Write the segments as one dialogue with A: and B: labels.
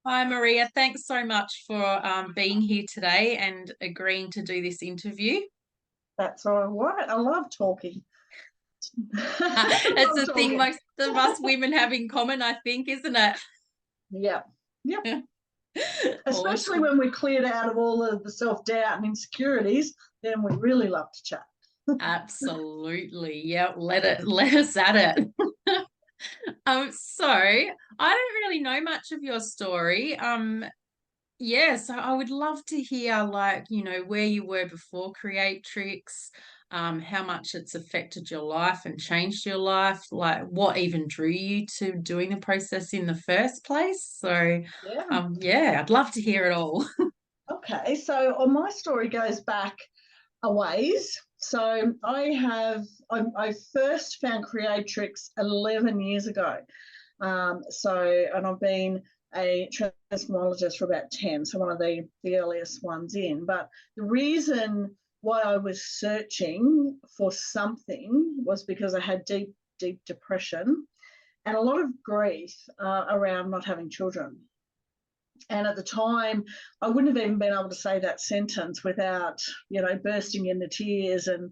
A: Hi, Maria. Thanks so much for being here today and agreeing to do this interview.
B: That's all right. I love talking. I
A: It's
B: love
A: the thing
B: talking.
A: most of us women have in common, I think, isn't it?
B: Yeah. Yep. Especially
A: Awesome.
B: when we're cleared out of all of the self-doubt and insecurities, then we really love to chat.
A: Absolutely. Yeah, let us at it. So I don't really know much of your story. Yeah, so I would love to hear, like, where you were before Creatrix, how much it's affected your life and changed your life, like what even drew you to doing the process in the first place. So,
B: Yeah.
A: yeah, I'd love to hear it all.
B: Okay. So my story goes back a ways. So I first found Creatrix 11 years ago. And I've been a transmologist for about 10, so one of the earliest ones in. But the reason why I was searching for something was because I had deep, deep depression and a lot of grief around not having children. And at the time, I wouldn't have even been able to say that sentence without, bursting into tears and,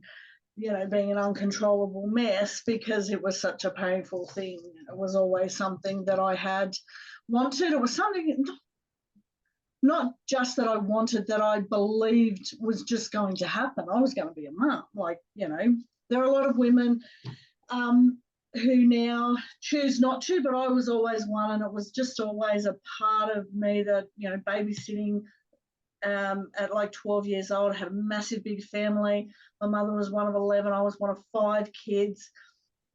B: being an uncontrollable mess because it was such a painful thing. It was always something that I had wanted. It was something not just that I wanted, that I believed was just going to happen. I was going to be a mum. There are a lot of women um, who now choose not to, but I was always one, and it was just always a part of me that, babysitting at like 12 years old. I had a massive big family. My mother was one of 11. I was one of 5 kids.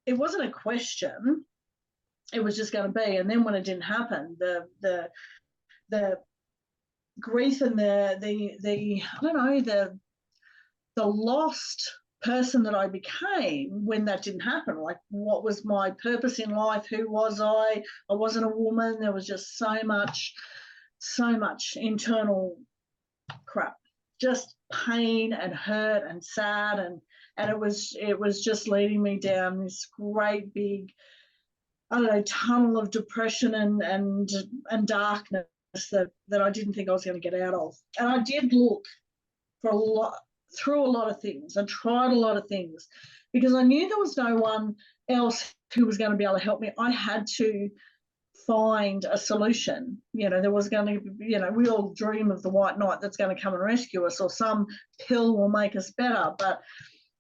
B: It wasn't a question. It was just going to be. And then when it didn't happen, the grief and the I don't know, the lost person that I became when that didn't happen. Like, what was my purpose in life? Who was I? I wasn't a woman. There was just so much internal crap, just pain and hurt and sad, and it was just leading me down this great big, I don't know, tunnel of depression and darkness that I didn't think I was going to get out of. And I did look for a lot, through a lot of things. I tried a lot of things because I knew there was no one else who was going to be able to help me. I had to find a solution. There was going to be, we all dream of the white knight that's going to come and rescue us, or some pill will make us better, but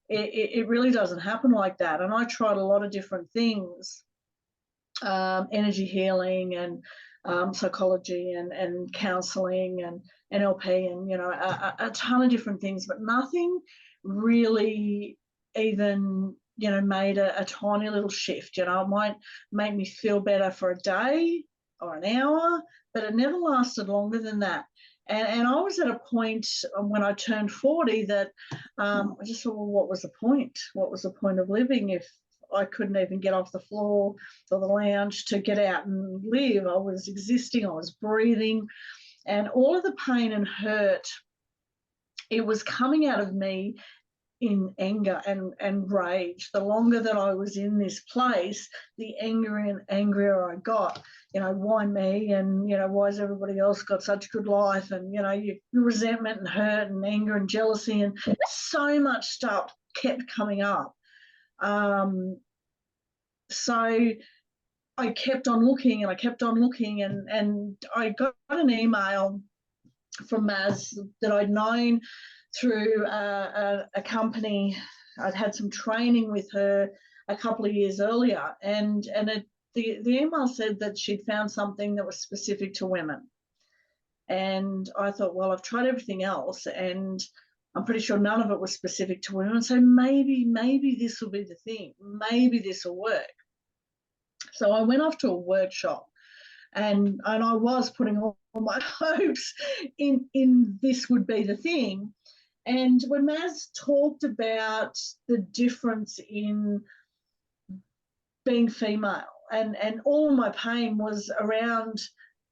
B: it really doesn't happen like that. And I tried a lot of different things, energy healing and psychology and counseling and NLP and, a ton of different things, but nothing really even, made a tiny little shift. It might make me feel better for a day or an hour, but it never lasted longer than that. And I was at a point when I turned 40 that I just thought, well, what was the point? What was the point of living if I couldn't even get off the floor or the lounge to get out and live? I was existing, I was breathing, and all of the pain and hurt, it was coming out of me in anger and rage. The longer that I was in this place, the angrier and angrier I got. Why me? And, why has everybody else got such a good life? And, your resentment and hurt and anger and jealousy and so much stuff kept coming up. So I kept on looking and I kept on looking, and I got an email from Maz that I'd known through a company. I'd had some training with her a couple of years earlier, and the email said that she'd found something that was specific to women. And I thought, well, I've tried everything else, and I'm pretty sure none of it was specific to women. So maybe this will be the thing. Maybe this will work. So I went off to a workshop, and I was putting all my hopes in this would be the thing. And when Maz talked about the difference in being female, and all my pain was around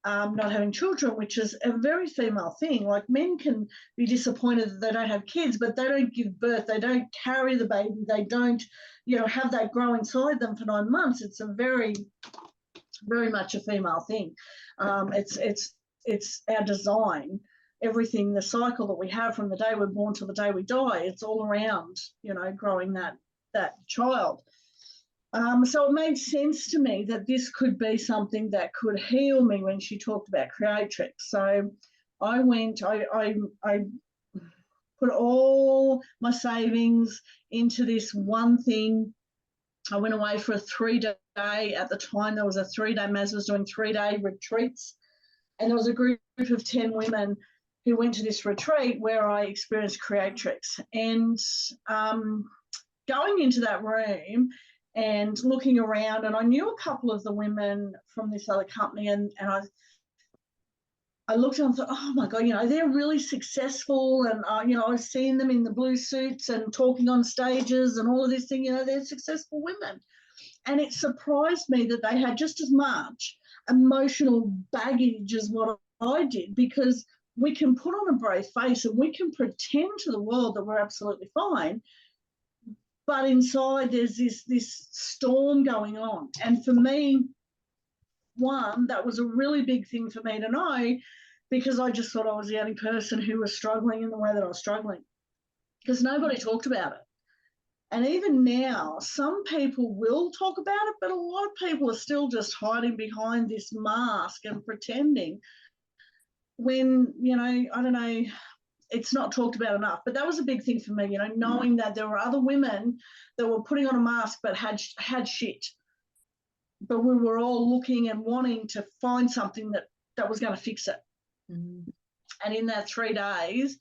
B: not having children, which is a very female thing. Like, men can be disappointed that they don't have kids, but they don't give birth, they don't carry the baby, they don't, have that grow inside them for 9 months. It's a very very much a female thing. It's our design. Everything, the cycle that we have from the day we're born to the day we die, it's all around, growing that child. So it made sense to me that this could be something that could heal me when she talked about Creatrix. So I put all my savings into this one thing. I went away for a 3-day, at the time there was a 3-day, Maz was doing 3-day retreats, and there was a group of 10 women who went to this retreat where I experienced Creatrix. And going into that room and looking around, and I knew a couple of the women from this other company, and I looked and thought, oh my God, they're really successful. And, I was seeing them in the blue suits and talking on stages and all of this thing, they're successful women. And it surprised me that they had just as much emotional baggage as what I did, because we can put on a brave face and we can pretend to the world that we're absolutely fine. But inside there's this storm going on. And for me, one, that was a really big thing for me to know, because I just thought I was the only person who was struggling in the way that I was struggling, because nobody talked about it. And even now, some people will talk about it, but a lot of people are still just hiding behind this mask and pretending when, I don't know, it's not talked about enough. But that was a big thing for me, knowing that there were other women that were putting on a mask but had shit. But we were all looking and wanting to find something that was going to fix it.
A: Mm.
B: And in that 3 days,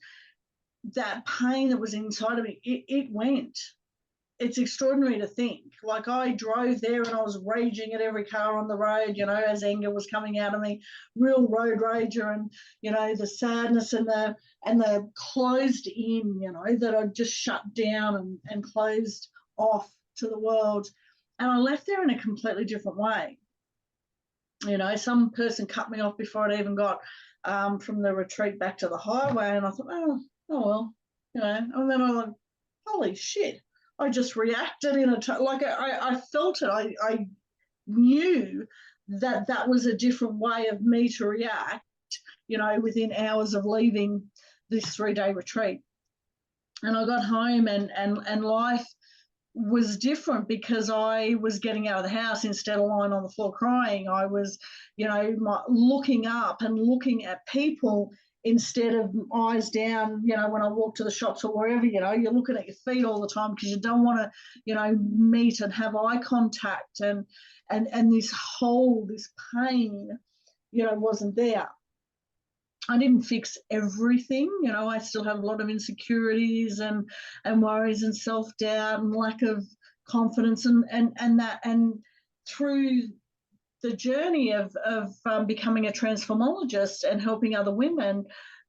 B: that pain that was inside of me, it went. It's extraordinary to think. Like, I drove there and I was raging at every car on the road, as anger was coming out of me, real road rager, and, the sadness and the closed in, that I just shut down and closed off to the world. And I left there in a completely different way. Some person cut me off before I'd even got from the retreat back to the highway, and I thought, oh well, and then I was like, holy shit, I just reacted in I felt it. I knew that was a different way of me to react, within hours of leaving this 3-day retreat. And I got home and life was different, because I was getting out of the house instead of lying on the floor crying. I was, looking up and looking at people instead of eyes down, when I walk to the shops or wherever, you're looking at your feet all the time because you don't want to, meet and have eye contact, and this pain, wasn't there. I didn't fix everything, I still have a lot of insecurities and worries and self-doubt and lack of confidence, and through the journey of becoming a transformologist and helping other women,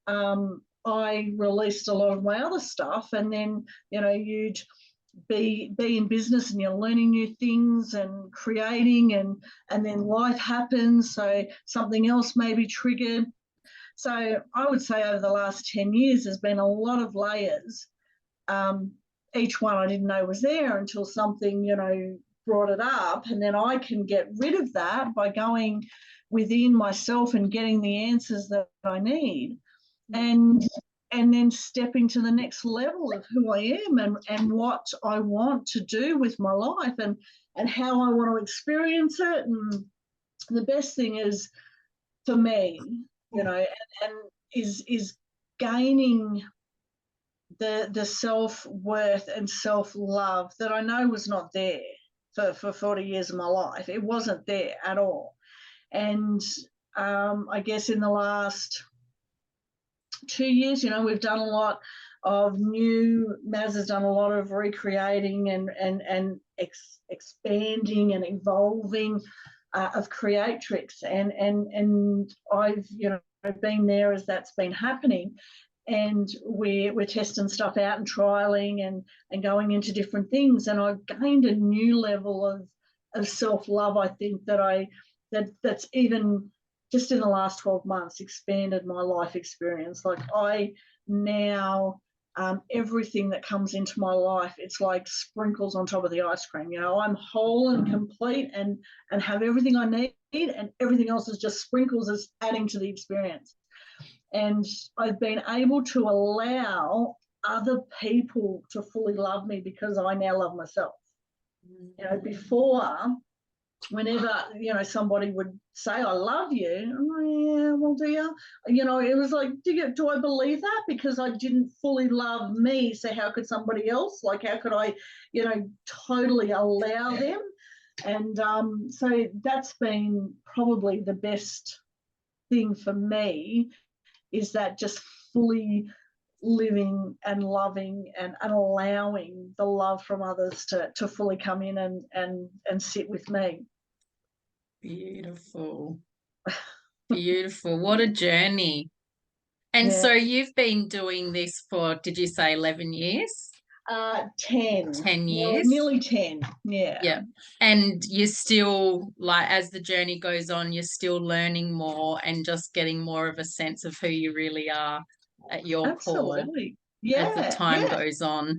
B: I released a lot of my other stuff. And then, you'd be in business and you're learning new things and creating, and then life happens, so something else may be triggered. So I would say over the last 10 years, there's been a lot of layers. Each one I didn't know was there until something, brought it up. And then I can get rid of that by going within myself and getting the answers that I need. And then stepping to the next level of who I am and what I want to do with my life and how I want to experience it. And the best thing is, for me, and is gaining the self-worth and self-love that I know was not there for 40 years of my life. It wasn't there at all. And I guess in the last 2 years, we've done a lot of Maz has done a lot of recreating and expanding and evolving of Creatrix, and I've been there as that's been happening, and we're testing stuff out and trialing and going into different things, and I've gained a new level of self-love. I think that's even just in the last 12 months expanded my life experience. Like, I now everything that comes into my life, it's like sprinkles on top of the ice cream. I'm whole and complete and have everything I need and everything else is just sprinkles as adding to the experience. And I've been able to allow other people to fully love me because I now love myself. Before, whenever somebody would say I love you, I'm like, yeah, well, do you? It was like, do I believe that? Because I didn't fully love me, so how could somebody else? Like, how could I totally allow them? And so that's been probably the best thing for me, is that just fully living and loving and allowing the love from others to fully come in and sit with me.
A: Beautiful. Beautiful. What a journey. And
B: Yeah.
A: so you've been doing this for, did you say 11 years?
B: 10.
A: 10 years.
B: Nearly 10. Yeah.
A: Yeah. And you're still, like, as the journey goes on, you're still learning more and just getting more of a sense of who you really are at your core.
B: Absolutely. Yeah.
A: As the time goes on.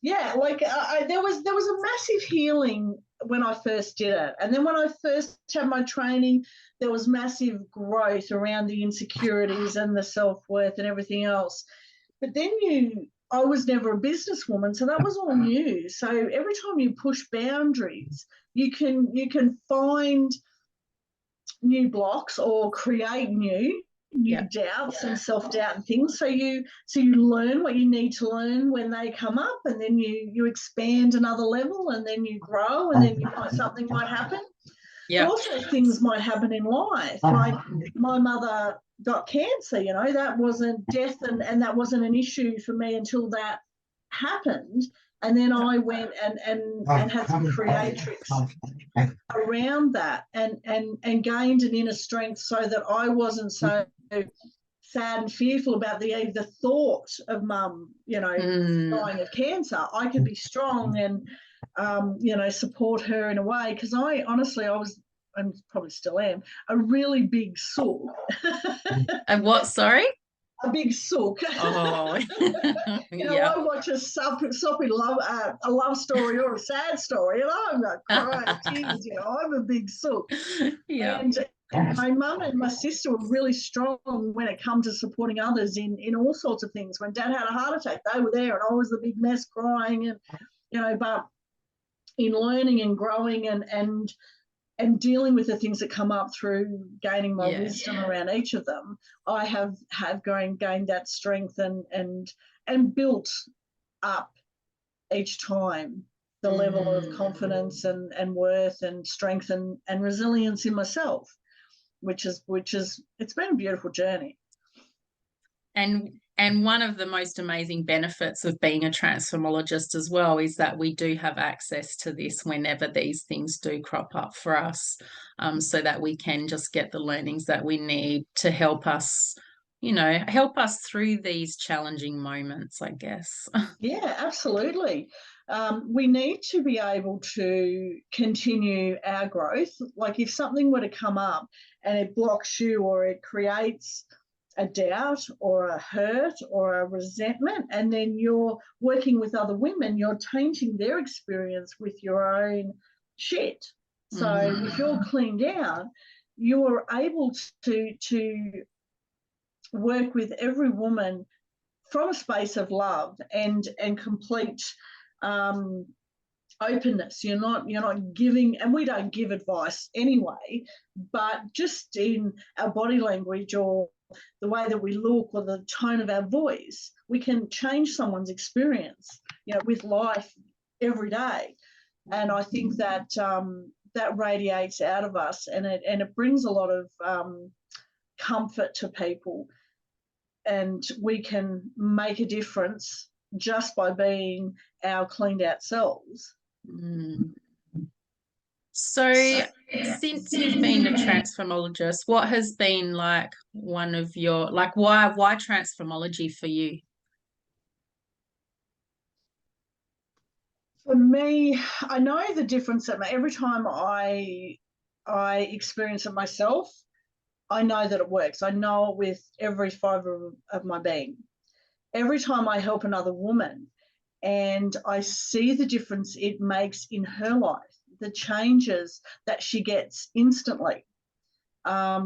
B: Yeah. Like there was a massive healing when I first did it, and then when I first had my training, there was massive growth around the insecurities and the self-worth and everything else. But then I was never a businesswoman, so that was all new. So every time you push boundaries, you can find new blocks or create new doubts and self-doubt and things. So you learn what you need to learn when they come up, and then you expand another level, and then you grow, and then something might happen. But also things might happen in life. Like my mother got cancer, that wasn't death, and that wasn't an issue for me until that happened. And then I went and had some Creatrix around that, and gained an inner strength so that I wasn't so sad and fearful about the thought of mum, dying of cancer. I could be strong and support her in a way, because I was, and probably still am, a really big sook.
A: And what, sorry?
B: A big sook.
A: Oh,
B: I watch a soppy love, a love story or a sad story, and I'm not crying tears. I'm a big sook.
A: Yeah.
B: And my mum and my sister were really strong when it comes to supporting others in all sorts of things. When Dad had a heart attack, they were there, and I was the big mess crying, and but in learning and growing and dealing with the things that come up through gaining my wisdom around each of them, I have gained that strength and built up each time the level of confidence and worth and strength and resilience in myself, which is it's been a beautiful journey.
A: And one of the most amazing benefits of being a transformologist as well is that we do have access to this whenever these things do crop up for us, so that we can just get the learnings that we need to help us through these challenging moments, I guess.
B: Yeah, absolutely. We need to be able to continue our growth. Like if something were to come up and it blocks you, or it creates a doubt or a hurt or a resentment, and then you're working with other women, you're tainting their experience with your own shit. So if you're cleaned out, you're able to work with every woman from a space of love and complete openness. You're not giving, and we don't give advice anyway, but just in our body language or the way that we look or the tone of our voice, we can change someone's experience, with life every day. And I think that that radiates out of us, and it brings a lot of comfort to people, and we can make a difference just by being our cleaned out selves.
A: So since you've been a transformologist, what has been like one of your, like, why transformology for you?
B: For me, I know the difference that every time I experience it myself, I know that it works. I know it with every fibre of my being. Every time I help another woman and I see the difference it makes in her life, the changes that she gets instantly. I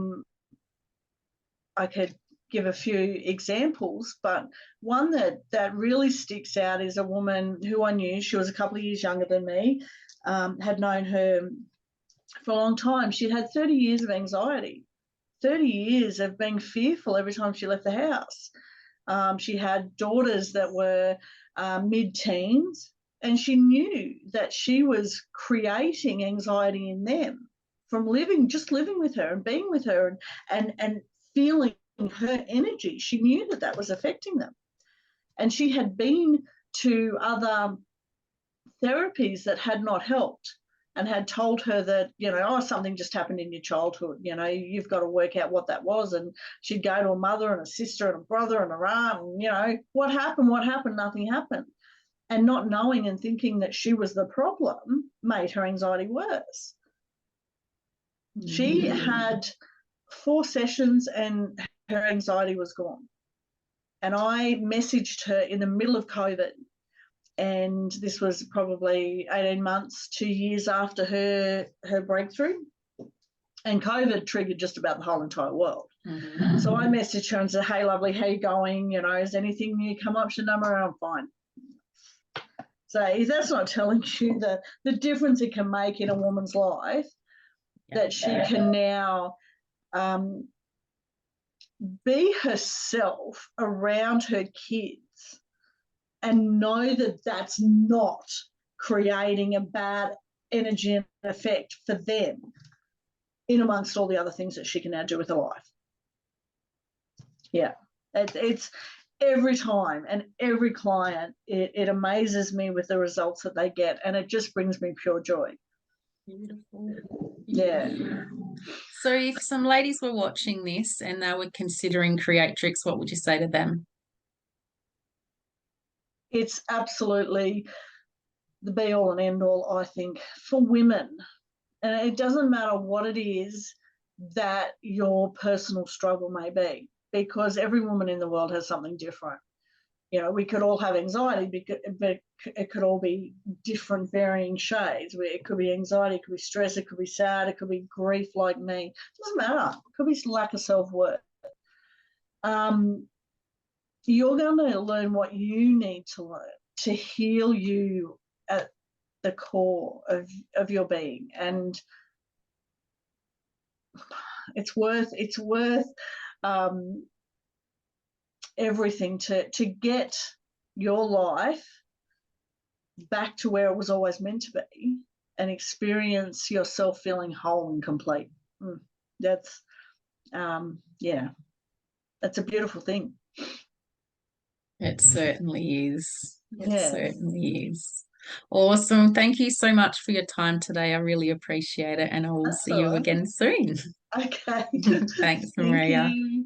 B: could give a few examples, but one that really sticks out is a woman who I knew. She was a couple of years younger than me, had known her for a long time. She'd had 30 years of anxiety, 30 years of being fearful every time she left the house. She had daughters that were mid-teens, and she knew that she was creating anxiety in them from just living with her and being with her and feeling her energy. She knew that was affecting them. And she had been to other therapies that had not helped and had told her that, oh, something just happened in your childhood, you've got to work out what that was. And she'd go to a mother and a sister and a brother and a aunt and, what happened, nothing happened. And not knowing and thinking that she was the problem made her anxiety worse. She had 4 sessions and her anxiety was gone. And I messaged her in the middle of COVID, and this was probably 18 months, 2 years after her breakthrough. And COVID triggered just about the whole entire world. Mm-hmm. So I messaged her and said, hey, lovely, how you going? Is anything new come up? She said, no, I'm fine. So if that's not telling you the difference it can make in a woman's life, that she can now be herself around her kids and know that that's not creating a bad energy and effect for them, in amongst all the other things that she can now do with her life. Yeah, it's every time and every client, it amazes me with the results that they get, and it just brings me pure joy.
A: Beautiful.
B: Yeah.
A: So if some ladies were watching this and they were considering Creatrix, what would you say to them?
B: It's absolutely the be all and end all, I think, for women. And it doesn't matter what it is that your personal struggle may be, because every woman in the world has something different. We could all have anxiety, but it could all be different varying shades. It could be anxiety, it could be stress, it could be sad, it could be grief like me. It doesn't matter. It could be lack of self-worth. You're going to learn what you need to learn to heal you at the core of your being. And it's worth everything to get your life back to where it was always meant to be and experience yourself feeling whole and complete. That's that's a beautiful thing.
A: It certainly is. It certainly is. Awesome. Thank you so much for your time today. I really appreciate it, and I will see you again soon.
B: Okay.
A: Thanks,
B: Thank
A: Maria.
B: you.